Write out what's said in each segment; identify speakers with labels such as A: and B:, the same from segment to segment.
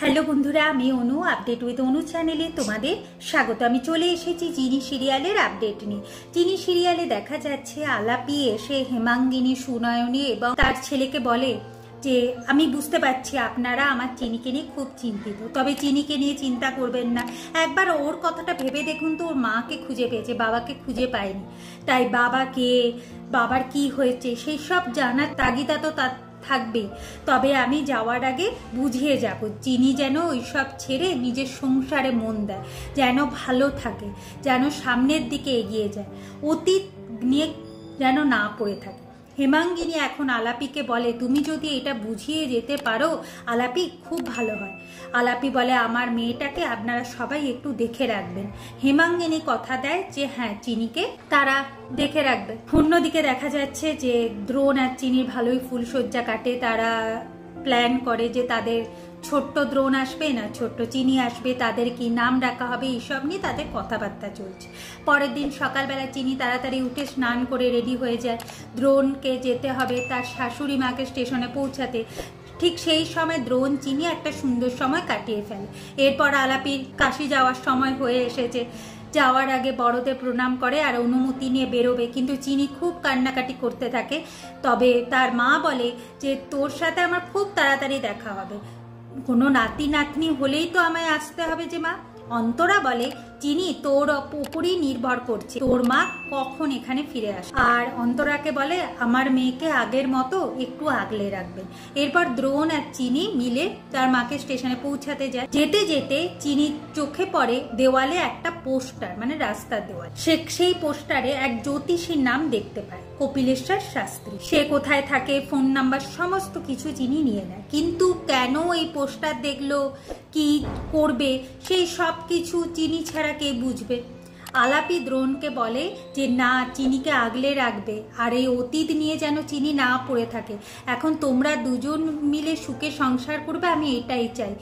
A: Hello বন্ধুরা, আমি অনু update with অনু চ্যানেলে তোমাদের স্বাগত। আমি চলে এসেছি চিনি সিরিয়ালের আপডেট নিয়ে। চিনি সিরিয়ালে দেখা যাচ্ছে আলাপি এসে হেমাঙ্গিনী, সুনয়নী এবং তার ছেলেকে বলে যে আমি বুঝতে পারছি আপনারা আমার চিনিকে নিয়ে খুব চিন্তিত, তবে চিনিকে নিয়ে চিন্তা করবেন না। একবার ওর কথাটা ভেবে দেখুন তো, ওর মাকে খুঁজে পেয়েছে, বাবাকে খুঁজে পায়নি। তাই বাবাকে, বাবার কি হয়েছে সেই সব জানার তাগিদা তো তার থাকবে। তবে আমি যাওয়ার আগে বুঝিয়ে যাব চিনি যেন ওইসব ছেড়ে নিজের সংসারে মন দেয়, যেন ভালো থাকে, যেন সামনের দিকে এগিয়ে যায়, অতীত নিয়ে যেন না পড়ে থাকে। হেমাঙ্গিনী এখন আলাপিকে বলে তুমি যদি এটা বুঝিয়ে যেতে পারো আলাপি, খুব ভালো হয়। আলাপি বলে আমার মেয়েটাকে আপনারা সবাই একটু দেখে রাখবেন। হেমাঙ্গিনী কথা দেয় যে হ্যাঁ, চিনিকে তারা দেখে রাখবে। অন্যদিকে দেখা যাচ্ছে যে দ্রোণ আর চিনির ভালোই ফুলসজ্জা কাটে। তারা প্ল্যান করে যে তাদের ছোট্ট দ্রোণ আসবে না ছোট্ট চিনি আসবে, তাদের কি নাম রাখা হবে এইসব নিয়ে তাদের কথাবার্তা চলছে। পরের দিন সকালবেলা চিনি তাড়াতাড়ি উঠে স্নান করে রেডি হয়ে যায়। দ্রোণকে যেতে হবে তার শাশুড়ি মাকে স্টেশনে পৌঁছাতে। ঠিক সেই সময় দ্রোণ চিনি একটা সুন্দর সময় কাটিয়ে ফেলে। এরপর আলাপির কাশি যাওয়ার সময় হয়ে এসেছে। যাওয়ার আগে বড়দের প্রণাম করে আর অনুমতি নিয়ে বেরোবে, কিন্তু চিনি খুব কান্নাকাটি করতে থাকে। তবে তার মা বলে যে তোর সাথে আমার খুব তাড়াতাড়ি দেখা হবে, কোনো নাতি নাতনি হলেই তো আমায় আসতে হবে যে মা। অন্তরা বলে চিনি তোর উপরই নির্ভর করছে, তোর মা কখন এখানে ফিরে আসে। আর অন্তরাকে বলে আমার মেয়েকে আগের মতো একটু আগলে রাখবেন। এরপর দ্রোণ আর চিনি মিলে তার মাকে স্টেশনে পৌঁছাতে যায়। যেতে যেতে চিনির চোখে পড়ে দেওয়ালে একটা পোস্টার, মানে রাস্তার দেওয়াল। সেই পোস্টারে এক জ্যোতিষীর নাম দেখতে পায়, কপিলেশ্বর শাস্ত্রী। সে কোথায় থাকে, ফোন নাম্বার, সমস্ত কিছু চিনি নিয়ে নেয়। কিন্তু কেন এই পোস্টার দেখলো, কি করবে, সেই সব কিছু চিনি ছাড়া কে বুঝবে। আলাপি দ্রোণকে বলে যে না, চিনিকে আগলে রাখবে আর এই অতীত নিয়ে যেন চিনি না পড়ে থাকে। এখন তোমরা দুজন মিলে সুখে সংসার করবে, আমি এটাই চাই।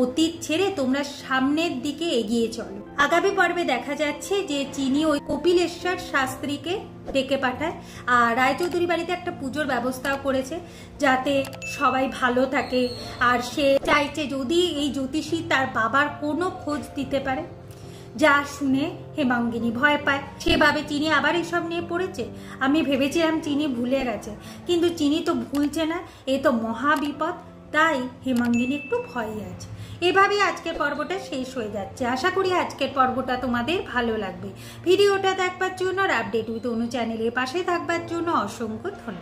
A: অতীত ছেড়ে তোমরা সামনের দিকে এগিয়ে চলো। আগামী পর্বে দেখা যাচ্ছে যে চিনি ওই কপিলেশ্বর শাস্ত্রীকে ডেকে পাঠায় আর রায়চৌধুরী বাড়িতে একটা পুজোর ব্যবস্থাও করেছে যাতে সবাই ভালো থাকে। আর সে চাইছে যদি এই জ্যোতিষী তার বাবার কোনো খোঁজ দিতে পারে। যা শুনে হেমাঙ্গিনী ভয় পায়। সেভাবে চিনি আবার এসব নিয়ে পড়েছে। আমি ভেবেছিলাম চিনি ভুলে গেছে, কিন্তু চিনি তো ভুলছে না, এ তো মহা বিপদ। তাই হেমাঙ্গিনী একটু ভয়ে আছে। এভাবেই আজকের পর্বটা শেষ হয়ে যাচ্ছে। আশা করি আজকের পর্বটা তোমাদের ভালো লাগবে। ভিডিওটা দেখবার জন্য আর আপডেট উইথ অনু চ্যানেলের পাশে থাকবার জন্য অসংখ্য ধন্যবাদ।